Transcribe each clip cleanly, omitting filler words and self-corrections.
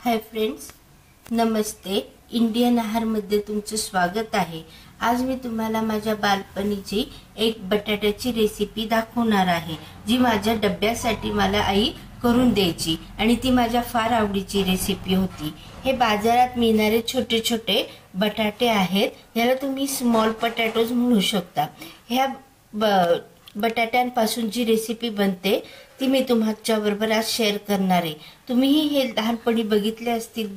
Hi friends, नमस्ते. Indian आहारमध्ये तुमचं स्वागत आहे. आज मी तुम्हाला माझ्या बालपणीची एक बटाट्याची रेसिपी दाखवणार आहे, जी माझ्या डब्यासाठी मला आई करून द्यायची आणि ती माझ्या फार आवडीची रेसिपी होती. हे बाजारात मिळणारे छोटे छोटे बटाटे आहेत. याला तुम्ही स्मॉल पोटॅटोज म्हणू शकता. ह्या बटाट्यांपासून जी रेसिपी बनते ती मी तुमच्या बरोबर आज शेअर करणार आहे. तुम्हीही हे लहानपणी बघितले असतील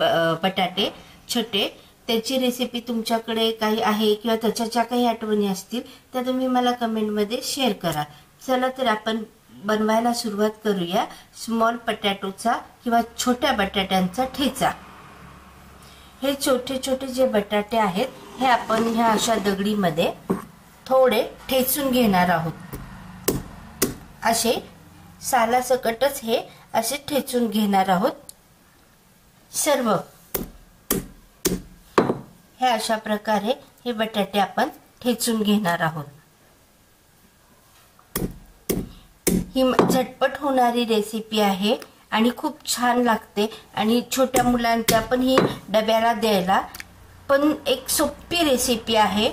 बटाटे छोटे. त्याची रेसिपी तुमच्याकडे काही आहे किंवा त्याच्या काही आठवणी असतील त्या तुम्ही मला कमेंटमध्ये शेअर करा. चला तर आपण बनवायला सुरुवात करूया. स्मॉल पोटॅटोचा किंवा छोट्या बटाट्यांचा ठेचा. हे छोटे छोटे जे बटाटे आहेत हे आपण ह्या अशा दगडीमध्ये थोडे ठेचून घेणार आहोत. असे सालासकटच हे असे ठेचून घेणार आहोत. सर्व हे अशा प्रकारे हे बटाटे आपण ठेचून घेणार आहोत. ही झटपट होणारी रेसिपी आहे आणि खूप छान लागते आणि छोट्या मुलांच्या पण ही डब्याला द्यायला पण एक सोपी रेसिपी आहे.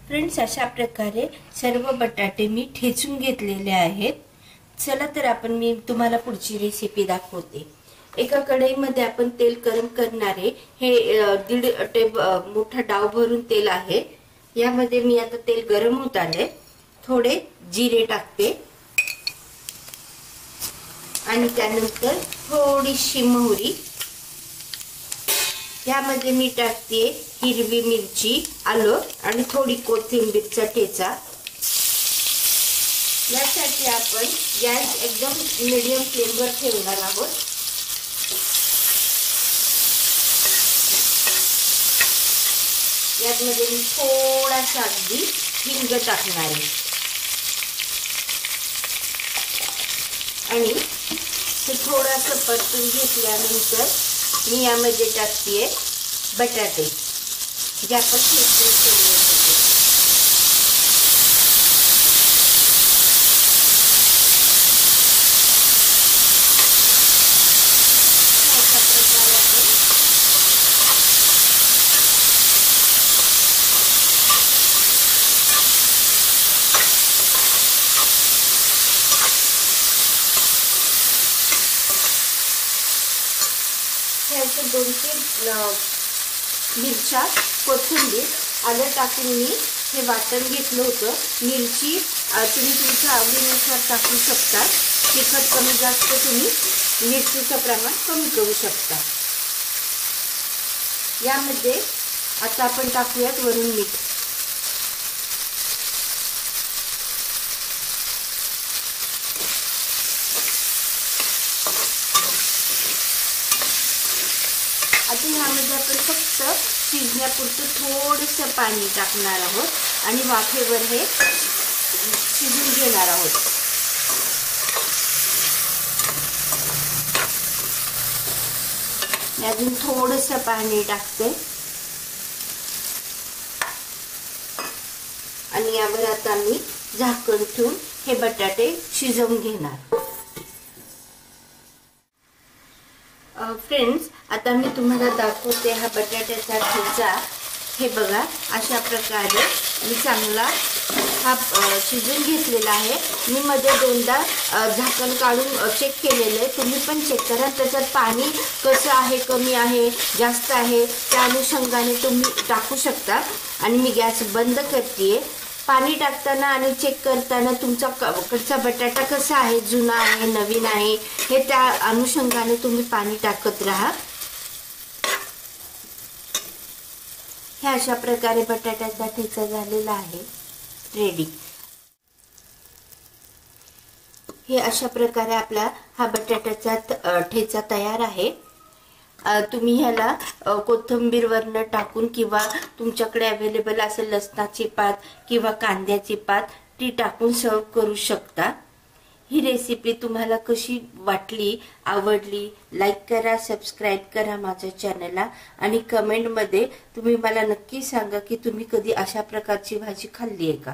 फ्रेंड्स, अशा प्रकारे सर्व बटाटे मी ठेचून घेतलेले आहेत. चला तर आपण मी तुम्हाला पुढची रेसिपी दाखवते. एका कढईमध्ये आपण तेल गरम करणारे हे 1.5 मोठा डाव भरून तेल आहे. यामध्ये मी आता तेल गरम होत आले. थोडे जिरे टाकते आणि त्यानंतर थोडीशी मोहरी. यामध्ये मी टाकते हिरवी मिरची, आलं आणि थोडी कोथिंबीरचा ठेचा. यासाठी आपण गॅस एकदम मीडियम फ्लेमवर ठेवणार आहोत. यामध्ये मी थोडासा अगदी हिंग टाकणार आहे आणि हे थोडंसं परतून घेतल्यानंतर मी यामध्ये टाकते बटाटे जे आपण ठेचून ठेवले होते. अशा प्रकारे आपण ह्याचे 2-3 मिरच्या, कोथिंबीर, आलं टाकून मी हे वाटण घेतलं होतं. मिरची तुम्ही तुमच्या आवडीनुसार टाकू शकता. तिखट कमी जास्त तुम्ही मिरचीचं प्रमाण कमी करू शकता. यामध्ये आता आपण टाकूयात वरून मीठ. आता ह्यामध्ये आपण फक्त शिजण्यापुरतं थोडंसं पाणी टाकणार आहोत आणि वाफेवर हे शिजून घेणार आहोत. अजून थोडंसं पाणी टाकते आणि यावर आता मी झाकण ठेवून हे बटाटे शिजवून घेणार. फ्रेंड्स, आता मी तुम्हाला दाखवते हा बटाट्याचा ठेचा. हे बघा, अशा प्रकारे मी चांगला हा शिजून घेतलेला आहे. मी मध्ये 2दा झाकण काढून चेक केलेलं आहे. तुम्ही पण चेक करा. त्याच्यात पाणी कसं आहे, कमी आहे, जास्त आहे, त्या अनुषंगाने तुम्ही टाकू शकता. आणि मी गॅस बंद करते. पाणी टाकताना आणि चेक करताना तुमचा कडचा बटाटा कसा आहे, जुना आहे, नवीन आहे, हे त्या अनुषंगाने तुम्ही पाणी टाकत राहा. हे अशा प्रकारे बटाट्याचा ठेचा झालेला आहे, रेडी. हे अशा प्रकारे आपला हा बटाट्याचा ठेचा तयार आहे. तुम्ही ह्याला कोथिंबीर वरनं टाकून किंवा तुमच्याकडे अवेलेबल असेल लसणाची पात किंवा कांद्याची पात ती टाकून सर्व करू शकता. ही रेसिपी तुम्हाला कशी वाटली, आवडली, लाईक करा, सबस्क्राईब करा माझ्या चॅनलला आणि कमेंटमध्ये तुम्ही मला नक्की सांगा की तुम्ही कधी अशा प्रकारची भाजी खाल्ली आहे का.